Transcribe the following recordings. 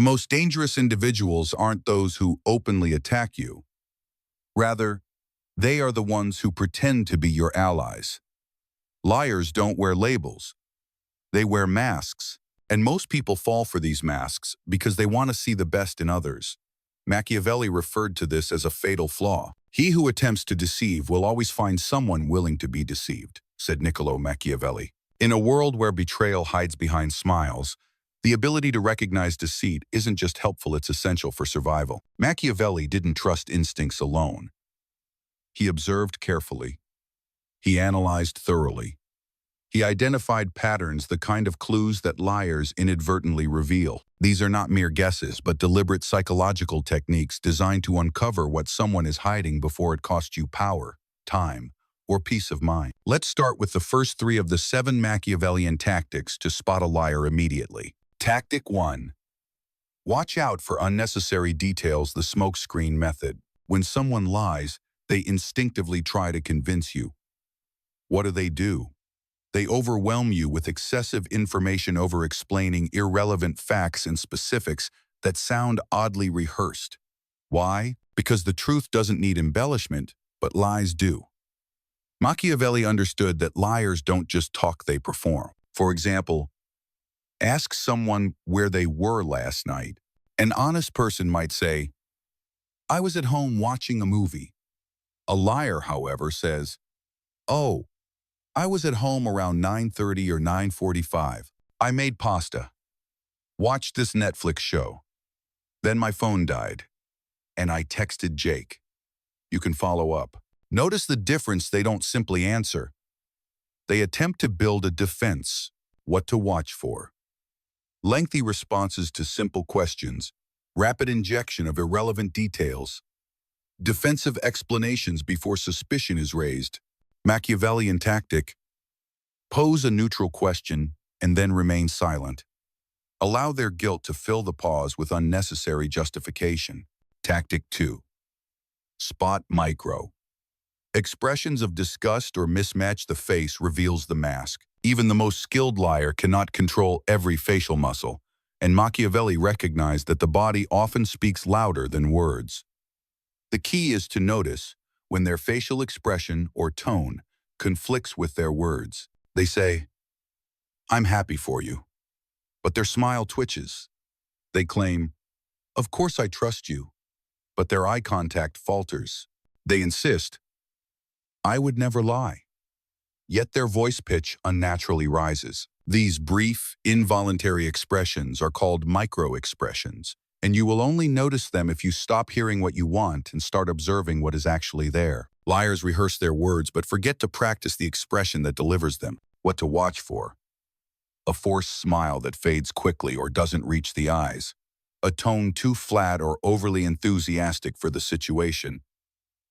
The most dangerous individuals aren't those who openly attack you. Rather, they are the ones who pretend to be your allies. Liars don't wear labels. They wear masks. And most people fall for these masks because they want to see the best in others. Machiavelli referred to this as a fatal flaw. He who attempts to deceive will always find someone willing to be deceived, said Niccolo Machiavelli. In a world where betrayal hides behind smiles, the ability to recognize deceit isn't just helpful, it's essential for survival. Machiavelli didn't trust instincts alone. He observed carefully. He analyzed thoroughly. He identified patterns, the kind of clues that liars inadvertently reveal. These are not mere guesses, but deliberate psychological techniques designed to uncover what someone is hiding before it costs you power, time, or peace of mind. Let's start with the first 3 of the 7 Machiavellian tactics to spot a liar immediately. Tactic 1. Watch out for unnecessary details, the smokescreen method. When someone lies, they instinctively try to convince you. What do? They overwhelm you with excessive information, over-explaining irrelevant facts and specifics that sound oddly rehearsed. Why? Because the truth doesn't need embellishment, but lies do. Machiavelli understood that liars don't just talk, they perform. For example, ask someone where they were last night. An honest person might say, "I was at home watching a movie." A liar, however, says, "Oh, I was at home around 9:30 or 9:45. I made pasta. Watched this Netflix show. Then my phone died, and I texted Jake." You can follow up. Notice the difference. They don't simply answer. They attempt to build a defense, what to watch for. Lengthy responses to simple questions, rapid injection of irrelevant details, defensive explanations before suspicion is raised. Machiavellian tactic: pose a neutral question and then remain silent. Allow their guilt to fill the pause with unnecessary justification. Tactic 2. Spot micro. Expressions of disgust or mismatch the face reveals the mask. Even the most skilled liar cannot control every facial muscle, and Machiavelli recognized that the body often speaks louder than words. The key is to notice when their facial expression or tone conflicts with their words. They say, "I'm happy for you," but their smile twitches. They claim, "Of course I trust you," but their eye contact falters. They insist, "I would never lie," yet their voice pitch unnaturally rises. These brief, involuntary expressions are called microexpressions, and you will only notice them if you stop hearing what you want and start observing what is actually there. Liars rehearse their words but forget to practice the expression that delivers them. What to watch for: a forced smile that fades quickly or doesn't reach the eyes, a tone too flat or overly enthusiastic for the situation,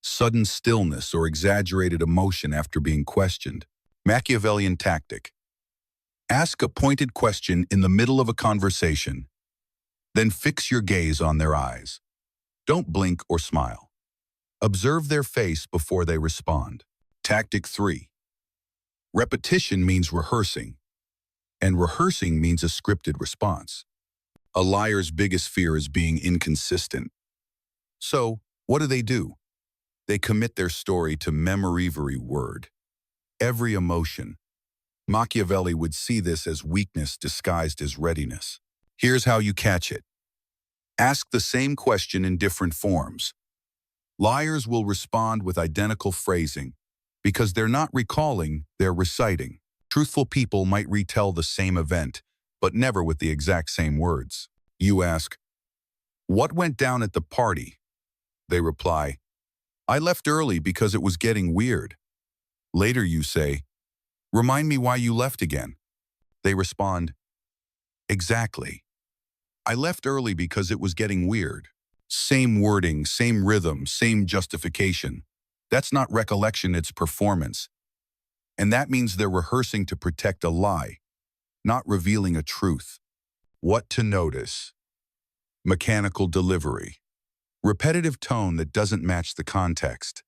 sudden stillness or exaggerated emotion after being questioned. Machiavellian tactic: ask a pointed question in the middle of a conversation. Then fix your gaze on their eyes. Don't blink or smile. Observe their face before they respond. Tactic 3. Repetition means rehearsing, and rehearsing means a scripted response. A liar's biggest fear is being inconsistent. So, what do? They commit their story to every word, every emotion. Machiavelli would see this as weakness disguised as readiness. Here's how you catch it. Ask the same question in different forms. Liars will respond with identical phrasing because they're not recalling, they're reciting. Truthful people might retell the same event, but never with the exact same words. You ask, "What went down at the party?" They reply, "I left early because it was getting weird." Later you say, "Remind me why you left again." They respond, "Exactly. I left early because it was getting weird." Same wording, same rhythm, same justification. That's not recollection, it's performance. And that means they're rehearsing to protect a lie, not revealing a truth. What to notice: mechanical delivery, repetitive tone that doesn't match the context,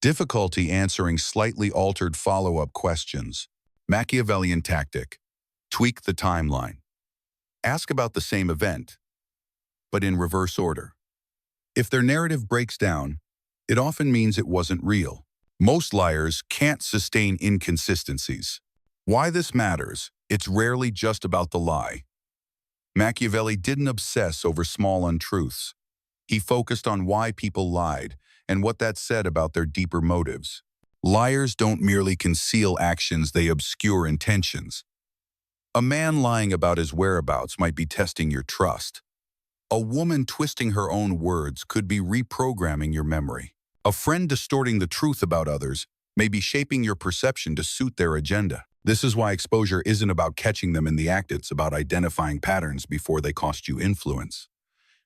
difficulty answering slightly altered follow-up questions. Machiavellian tactic: tweak the timeline. Ask about the same event, but in reverse order. If their narrative breaks down, it often means it wasn't real. Most liars can't sustain inconsistencies. Why this matters? It's rarely just about the lie. Machiavelli didn't obsess over small untruths. He focused on why people lied and what that said about their deeper motives. Liars don't merely conceal actions, they obscure intentions. A man lying about his whereabouts might be testing your trust. A woman twisting her own words could be reprogramming your memory. A friend distorting the truth about others may be shaping your perception to suit their agenda. This is why exposure isn't about catching them in the act, it's about identifying patterns before they cost you influence.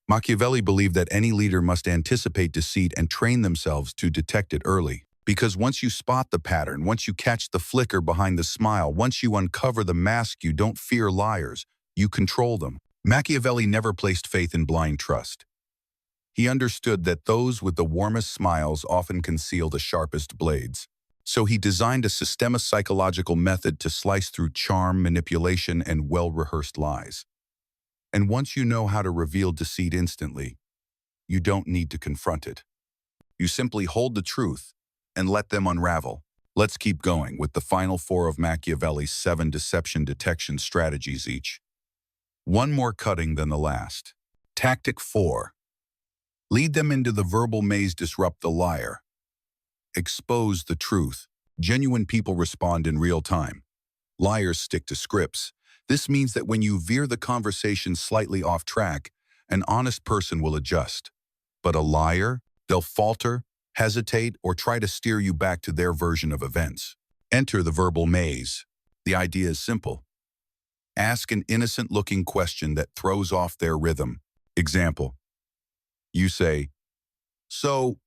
Machiavelli believed that any leader must anticipate deceit and train themselves to detect it early. Because once you spot the pattern, once you catch the flicker behind the smile, once you uncover the mask, you don't fear liars, you control them. Machiavelli never placed faith in blind trust. He understood that those with the warmest smiles often conceal the sharpest blades. So he designed a systemic psychological method to slice through charm, manipulation, and well-rehearsed lies. And once you know how to reveal deceit instantly, you don't need to confront it. You simply hold the truth and let them unravel. Let's keep going with the final 4 of Machiavelli's 7 deception detection strategies each. One more cutting than the last. Tactic 4. Lead them into the verbal maze, disrupt the liar. Expose the truth. Genuine people respond in real time. Liars stick to scripts. This means that when you veer the conversation slightly off track, an honest person will adjust. But a liar, they'll falter, hesitate, or try to steer you back to their version of events. Enter the verbal maze. The idea is simple. Ask an innocent-looking question that throws off their rhythm. Example. You say, "So,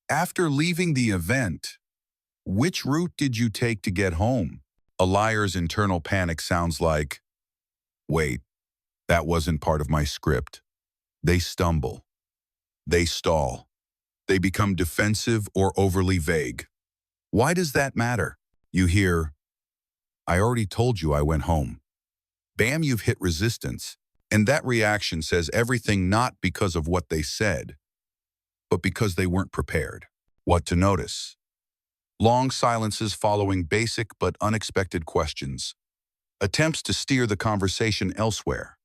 after leaving the event, which route did you take to get home?" A liar's internal panic sounds like, "Wait, that wasn't part of my script." They stumble. They stall. They become defensive or overly vague. Why does that matter? You hear, "I already told you I went home." Bam, you've hit resistance. And that reaction says everything, not because of what they said, but because they weren't prepared. What to notice? Long silences following basic but unexpected questions. Attempts to steer the conversation elsewhere.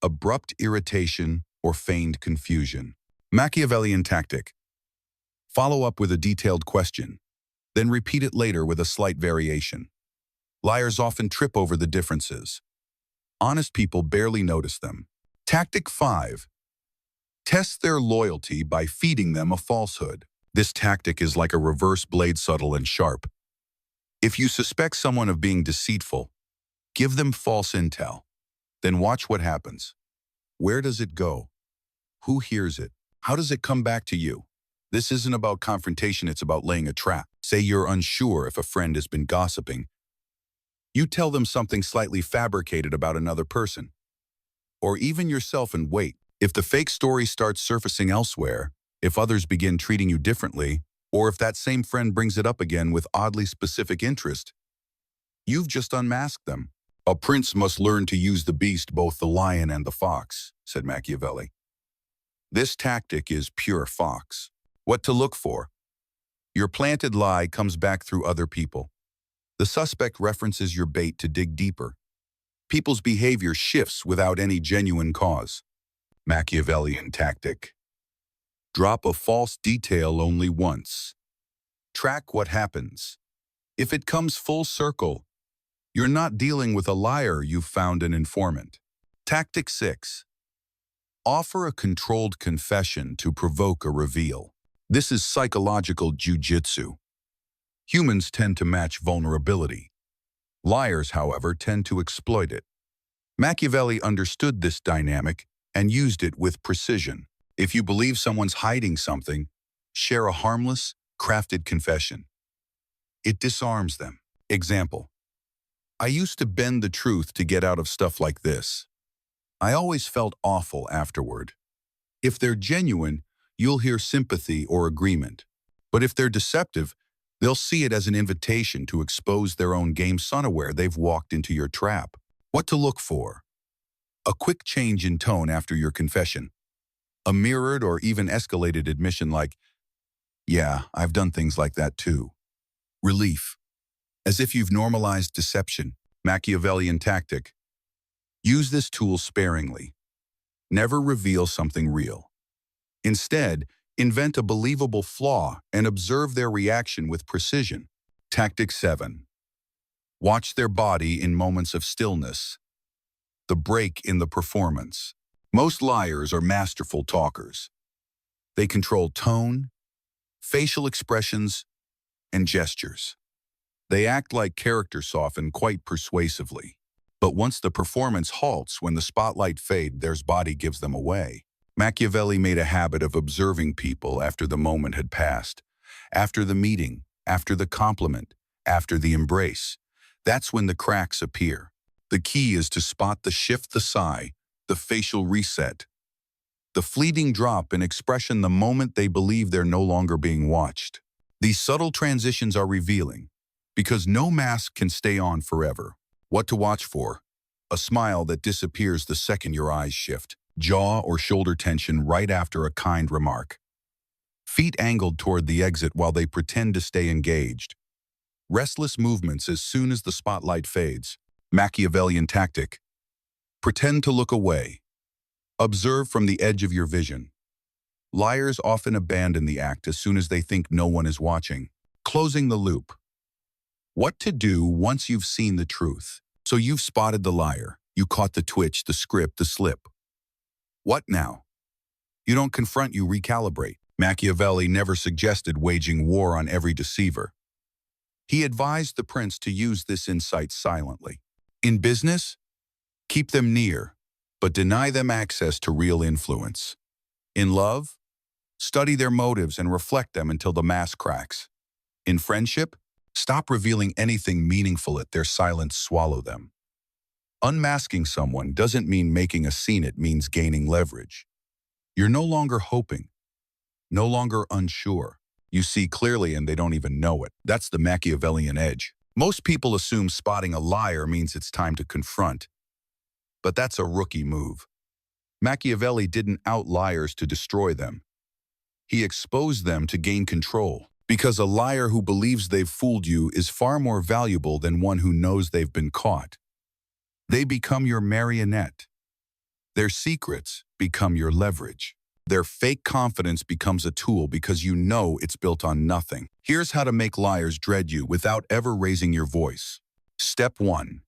Abrupt irritation or feigned confusion. Machiavellian tactic. Follow up with a detailed question, then repeat it later with a slight variation. Liars often trip over the differences. Honest people barely notice them. Tactic 5. Test their loyalty by feeding them a falsehood. This tactic is like a reverse blade, subtle and sharp. If you suspect someone of being deceitful, give them false intel. Then watch what happens. Where does it go? Who hears it? How does it come back to you? This isn't about confrontation, it's about laying a trap. Say you're unsure if a friend has been gossiping. You tell them something slightly fabricated about another person, or even yourself, and wait. If the fake story starts surfacing elsewhere, if others begin treating you differently, or if that same friend brings it up again with oddly specific interest, you've just unmasked them. A prince must learn to use the beast, both the lion and the fox, said Machiavelli. This tactic is pure fox. What to look for? Your planted lie comes back through other people. The suspect references your bait to dig deeper. People's behavior shifts without any genuine cause. Machiavellian tactic. Drop a false detail only once. Track what happens. If it comes full circle, you're not dealing with a liar, you've found an informant. Tactic 6. Offer a controlled confession to provoke a reveal. This is psychological jujitsu. Humans tend to match vulnerability. Liars, however, tend to exploit it. Machiavelli understood this dynamic and used it with precision. If you believe someone's hiding something, share a harmless, crafted confession. It disarms them. Example. I used to bend the truth to get out of stuff like this. I always felt awful afterward. If they're genuine, you'll hear sympathy or agreement. But if they're deceptive, they'll see it as an invitation to expose their own game, unaware they've walked into your trap. What to look for? A quick change in tone after your confession. A mirrored or even escalated admission like, yeah, I've done things like that too. Relief. As if you've normalized deception. Machiavellian tactic. Use this tool sparingly. Never reveal something real. Instead, invent a believable flaw and observe their reaction with precision. Tactic 7. Watch their body in moments of stillness. The break in the performance. Most liars are masterful talkers. They control tone, facial expressions, and gestures. They act like character soften quite persuasively. But once the performance halts, when the spotlight fades, their body gives them away. Machiavelli made a habit of observing people after the moment had passed, after the meeting, after the compliment, after the embrace. That's when the cracks appear. The key is to spot the shift, the sigh, the facial reset, the fleeting drop in expression the moment they believe they're no longer being watched. These subtle transitions are revealing, because no mask can stay on forever. What to watch for? A smile that disappears the second your eyes shift. Jaw or shoulder tension right after a kind remark. Feet angled toward the exit while they pretend to stay engaged. Restless movements as soon as the spotlight fades. Machiavellian tactic. Pretend to look away. Observe from the edge of your vision. Liars often abandon the act as soon as they think no one is watching. Closing the loop. What to do once you've seen the truth. So you've spotted the liar. You caught the twitch, the script, the slip. What now? You don't confront, you recalibrate. Machiavelli never suggested waging war on every deceiver. He advised the prince to use this insight silently. In business, keep them near, but deny them access to real influence. In love, study their motives and reflect them until the mask cracks. In friendship, stop revealing anything meaningful, let their silence swallow them. Unmasking someone doesn't mean making a scene, it means gaining leverage. You're no longer hoping, no longer unsure. You see clearly and they don't even know it. That's the Machiavellian edge. Most people assume spotting a liar means it's time to confront. But that's a rookie move. Machiavelli didn't out liars to destroy them. He exposed them to gain control. Because a liar who believes they've fooled you is far more valuable than one who knows they've been caught. They become your marionette. Their secrets become your leverage. Their fake confidence becomes a tool because you know it's built on nothing. Here's how to make liars dread you without ever raising your voice. Step 1.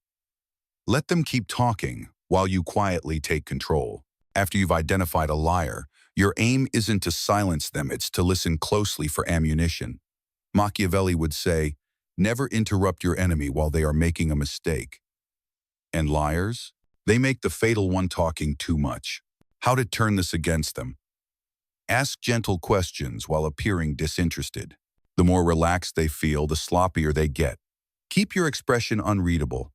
Let them keep talking while you quietly take control. After you've identified a liar, your aim isn't to silence them, it's to listen closely for ammunition. Machiavelli would say, never interrupt your enemy while they are making a mistake. And liars? They make the fatal one talking too much. How to turn this against them? Ask gentle questions while appearing disinterested. The more relaxed they feel, the sloppier they get. Keep your expression unreadable.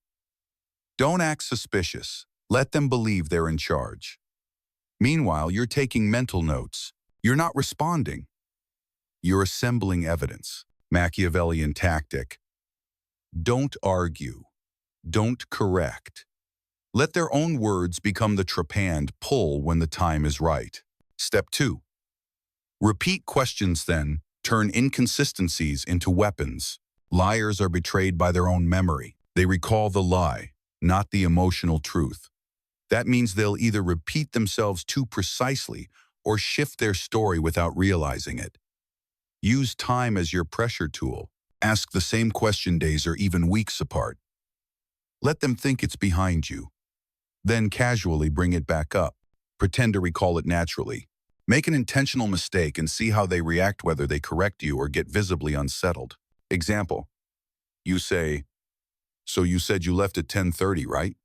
Don't act suspicious. Let them believe they're in charge. Meanwhile, you're taking mental notes. You're not responding. You're assembling evidence. Machiavellian tactic. Don't argue. Don't correct. Let their own words become the trepanned pull when the time is right. Step 2. Repeat questions then. Turn inconsistencies into weapons. Liars are betrayed by their own memory. They recall the lie, not the emotional truth. That means they'll either repeat themselves too precisely or shift their story without realizing it. Use time as your pressure tool. Ask the same question days or even weeks apart. Let them think it's behind you. Then casually bring it back up. Pretend to recall it naturally. Make an intentional mistake and see how they react, whether they correct you or get visibly unsettled. Example. You say, "So you said you left at 10:30, right?"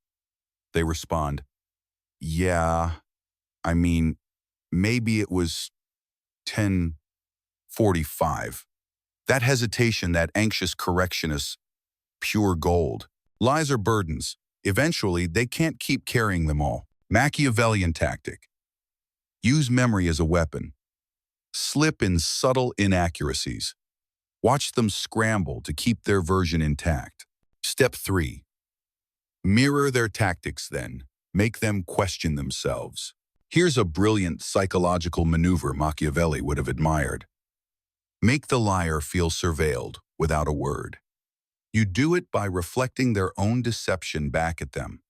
They respond, "Yeah, I mean, maybe it was 10:45. That hesitation, that anxious correction is pure gold. Lies are burdens. Eventually, they can't keep carrying them all. Machiavellian tactic. Use memory as a weapon. Slip in subtle inaccuracies. Watch them scramble to keep their version intact. Step 3. Mirror their tactics then. Make them question themselves. Here's a brilliant psychological maneuver Machiavelli would have admired. Make the liar feel surveilled without a word. You do it by reflecting their own deception back at them,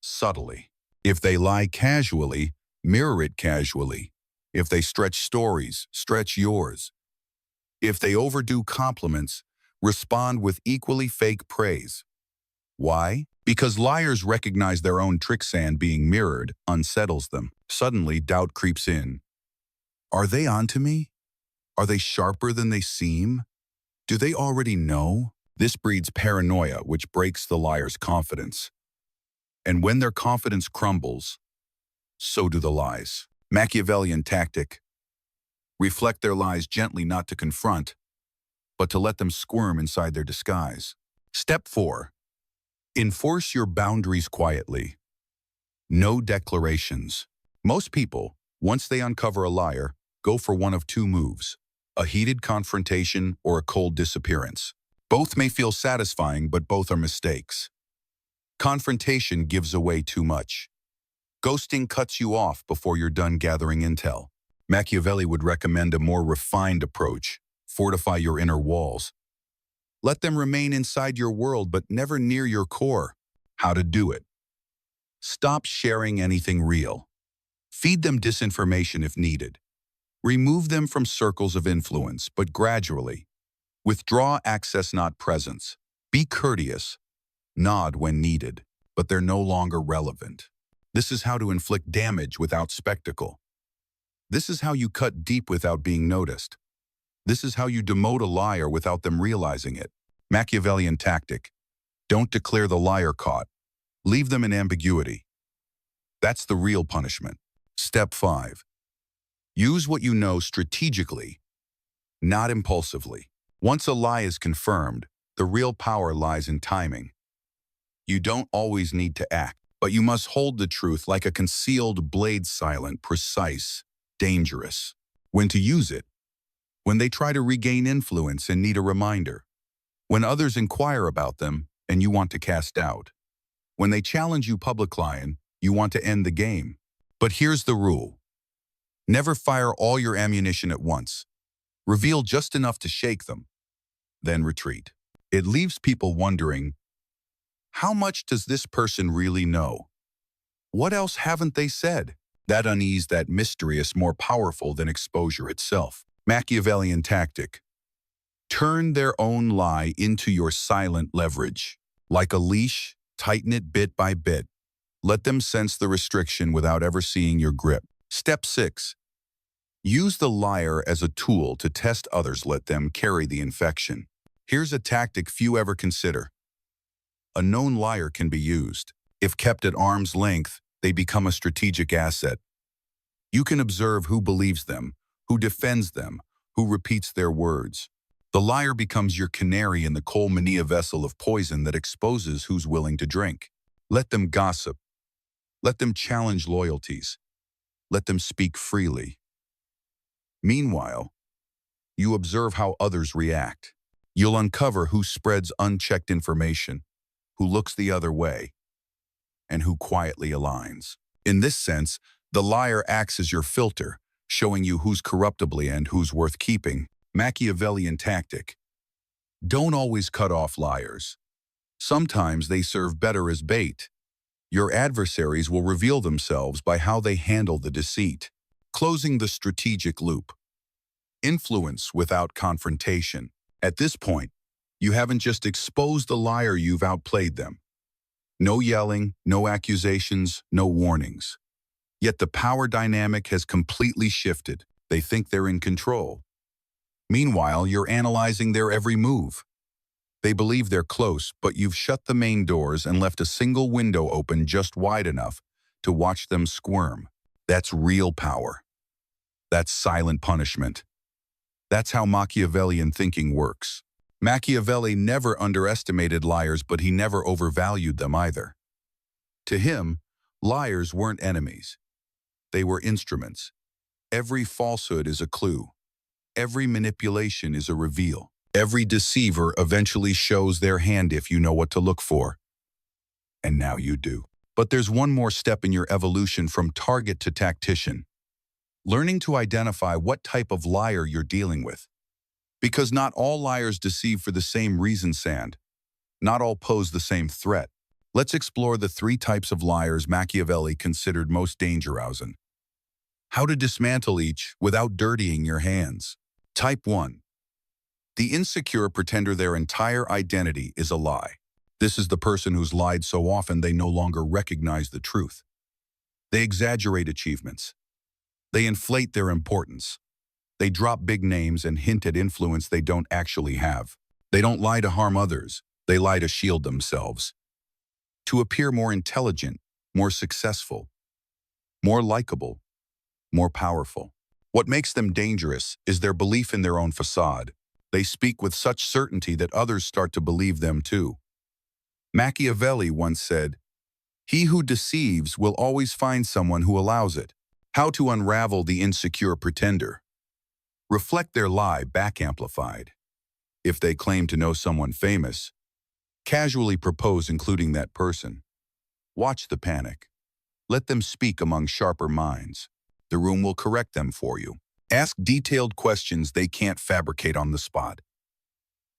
subtly. If they lie casually, mirror it casually. If they stretch stories, stretch yours. If they overdo compliments, respond with equally fake praise. Why? Because liars recognize their own tricksand being mirrored unsettles them. Suddenly, doubt creeps in. Are they onto me? Are they sharper than they seem? Do they already know? This breeds paranoia, which breaks the liar's confidence. And when their confidence crumbles, so do the lies. Machiavellian tactic. Reflect their lies gently, not to confront, but to let them squirm inside their disguise. Step 4. Enforce your boundaries quietly. No declarations. Most people, once they uncover a liar, go for one of two moves: a heated confrontation or a cold disappearance. Both may feel satisfying, but both are mistakes. Confrontation gives away too much. Ghosting cuts you off before you're done gathering intel. Machiavelli would recommend a more refined approach. Fortify your inner walls. Let them remain inside your world, but never near your core. How to do it? Stop sharing anything real. Feed them disinformation if needed. Remove them from circles of influence, but gradually. Withdraw access, not presence. Be courteous. Nod when needed, but they're no longer relevant. This is how to inflict damage without spectacle. This is how you cut deep without being noticed. This is how you demote a liar without them realizing it. Machiavellian tactic. Don't declare the liar caught. Leave them in ambiguity. That's the real punishment. Step 5. Use what you know strategically, not impulsively. Once a lie is confirmed, the real power lies in timing. You don't always need to act, but you must hold the truth like a concealed blade, silent, precise, dangerous. When to use it? When they try to regain influence and need a reminder. When others inquire about them and you want to cast doubt. When they challenge you publicly and you want to end the game. But here's the rule. Never fire all your ammunition at once. Reveal just enough to shake them, then retreat. It leaves people wondering, how much does this person really know? What else haven't they said? That unease, that mystery is more powerful than exposure itself. Machiavellian tactic. Turn their own lie into your silent leverage. Like a leash, tighten it bit by bit. Let them sense the restriction without ever seeing your grip. Step 6. Use the liar as a tool to test others. Let them carry the infection. Here's a tactic few ever consider. A known liar can be used. If kept at arm's length, they become a strategic asset. You can observe who believes them, who defends them, who repeats their words. The liar becomes your canary in the coal mania vessel of poison that exposes who's willing to drink. Let them gossip. Let them challenge loyalties. Let them speak freely. Meanwhile, you observe how others react. You'll uncover who spreads unchecked information, who looks the other way, and who quietly aligns. In this sense, the liar acts as your filter, showing you who's corruptible and who's worth keeping. Machiavellian tactic. Don't always cut off liars. Sometimes they serve better as bait. Your adversaries will reveal themselves by how they handle the deceit. Closing the strategic loop. Influence without confrontation. At this point, you haven't just exposed the liar, you've outplayed them. No yelling, no accusations, no warnings. Yet the power dynamic has completely shifted. They think they're in control. Meanwhile, you're analyzing their every move. They believe they're close, but you've shut the main doors and left a single window open just wide enough to watch them squirm. That's real power. That's silent punishment. That's how Machiavellian thinking works. Machiavelli never underestimated liars, but he never overvalued them either. To him, liars weren't enemies. They were instruments. Every falsehood is a clue. Every manipulation is a reveal. Every deceiver eventually shows their hand if you know what to look for. And now you do. But there's one more step in your evolution from target to tactician. Learning to identify what type of liar you're dealing with. Because not all liars deceive for the same reason, Sand. Not all pose the same threat. Let's explore the 3 types of liars Machiavelli considered most dangerous. How to dismantle each without dirtying your hands. Type 1. The insecure pretender their entire identity is a lie. This is the person who's lied so often they no longer recognize the truth. They exaggerate achievements. They inflate their importance. They drop big names and hint at influence they don't actually have. They don't lie to harm others. They lie to shield themselves. To appear more intelligent, more successful, more likable, more powerful. What makes them dangerous is their belief in their own facade. They speak with such certainty that others start to believe them too. Machiavelli once said, "He who deceives will always find someone who allows it." How to unravel the insecure pretender. Reflect their lie back amplified. If they claim to know someone famous, casually propose including that person. Watch the panic. Let them speak among sharper minds. The room will correct them for you. Ask detailed questions they can't fabricate on the spot.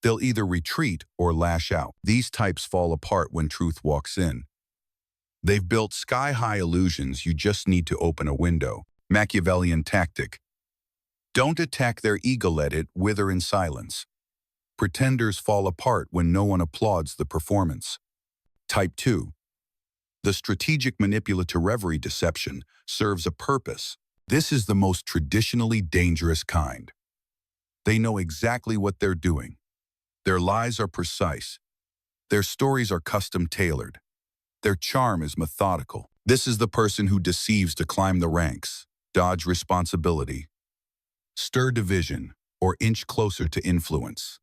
They'll either retreat or lash out. These types fall apart when truth walks in. They've built sky-high illusions, you just need to open a window. Machiavellian tactic. Don't attack their ego, let it wither in silence. Pretenders fall apart when no one applauds the performance. Type 2. The strategic manipulatory deception serves a purpose. This is the most traditionally dangerous kind. They know exactly what they're doing. Their lies are precise. Their stories are custom-tailored. Their charm is methodical. This is the person who deceives to climb the ranks, dodge responsibility, stir division, or inch closer to influence.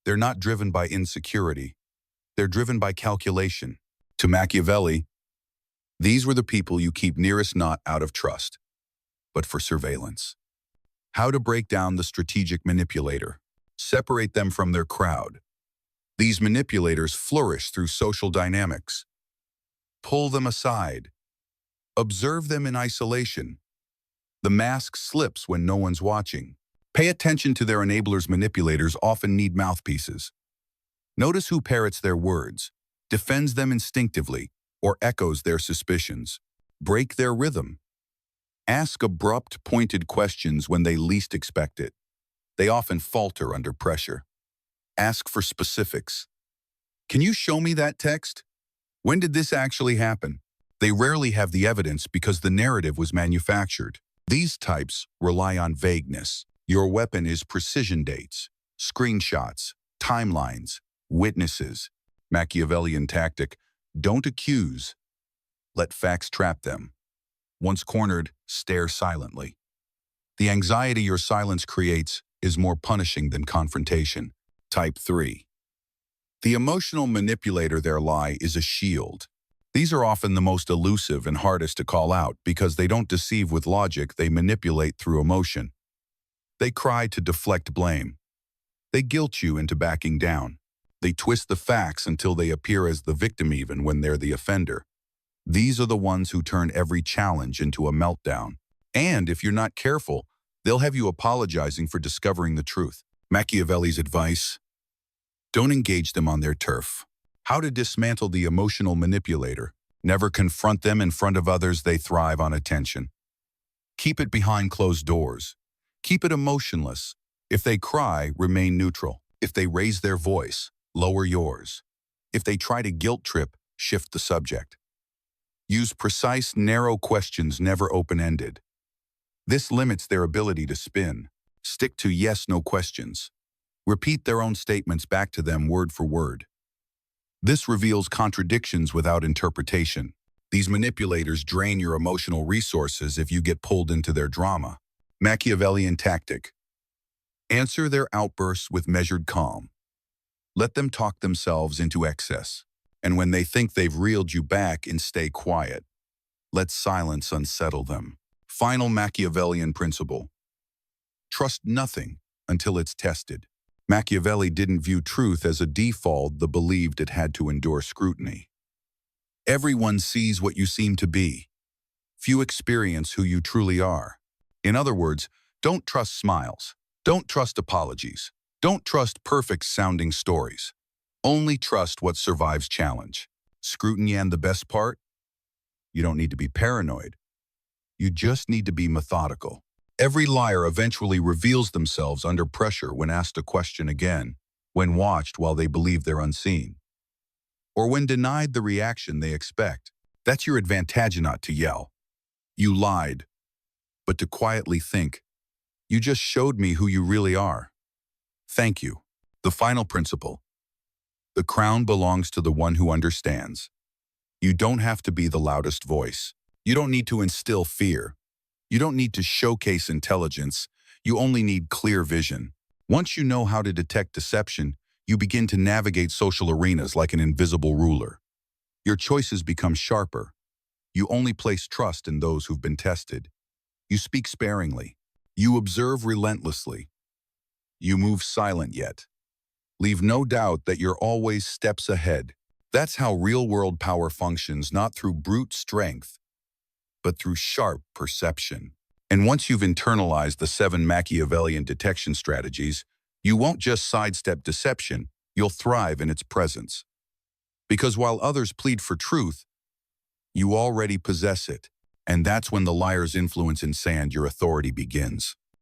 They're not driven by insecurity. They're driven by calculation. To Machiavelli, these were the people you keep nearest not out of trust, but for surveillance. How to break down the strategic manipulator. Separate them from their crowd. These manipulators flourish through social dynamics. Pull them aside. Observe them in isolation. The mask slips when no one's watching. Pay attention to their enablers. Manipulators often need mouthpieces. Notice who parrots their words, defends them instinctively, or echoes their suspicions. Break their rhythm. Ask abrupt, pointed questions when they least expect it. They often falter under pressure. Ask for specifics. Can you show me that text? When did this actually happen? They rarely have the evidence because the narrative was manufactured. These types rely on vagueness. Your weapon is precision dates, screenshots, timelines, witnesses. Machiavellian tactic. Don't accuse. Let facts trap them. Once cornered, stare silently. The anxiety your silence creates is more punishing than confrontation. Type 3. The emotional manipulator, their lie is a shield. These are often the most elusive and hardest to call out because they don't deceive with logic, they manipulate through emotion. They cry to deflect blame. They guilt you into backing down. They twist the facts until they appear as the victim even when they're the offender. These are the ones who turn every challenge into a meltdown. And if you're not careful, they'll have you apologizing for discovering the truth. Machiavelli's advice: don't engage them on their turf. How to dismantle the emotional manipulator. Never confront them in front of others, they thrive on attention. Keep it behind closed doors. Keep it emotionless. If they cry, remain neutral. If they raise their voice, lower yours. If they try to guilt trip, shift the subject. Use precise, narrow questions, never open-ended. This limits their ability to spin. Stick to yes/no questions. Repeat their own statements back to them word for word. This reveals contradictions without interpretation. These manipulators drain your emotional resources if you get pulled into their drama. Machiavellian tactic. Answer their outbursts with measured calm. Let them talk themselves into excess. And when they think they've reeled you back, stay quiet. Let silence unsettle them. Final Machiavellian principle. Trust nothing until it's tested. Machiavelli didn't view truth as a default, but believed it had to endure scrutiny. Everyone sees what you seem to be. Few experience who you truly are. In other words, don't trust smiles. Don't trust apologies. Don't trust perfect-sounding stories. Only trust what survives challenge. Scrutiny, and the best part? You don't need to be paranoid. You just need to be methodical. Every liar eventually reveals themselves under pressure when asked a question again, when watched while they believe they're unseen, or when denied the reaction they expect. That's your advantage, not to yell, "You lied," but to quietly think, "You just showed me who you really are." Thank you. The final principle. The crown belongs to the one who understands. You don't have to be the loudest voice. You don't need to instill fear. You don't need to showcase intelligence. You only need clear vision. Once you know how to detect deception, you begin to navigate social arenas like an invisible ruler. Your choices become sharper. You only place trust in those who've been tested. You speak sparingly. You observe relentlessly. You move silent yet. Leave no doubt that you're always steps ahead. That's how real-world power functions, not through brute strength, but through sharp perception. And once you've internalized the 7 Machiavellian detection strategies, you won't just sidestep deception, you'll thrive in its presence. Because while others plead for truth, you already possess it. And that's when the liar's influence in sand your authority begins.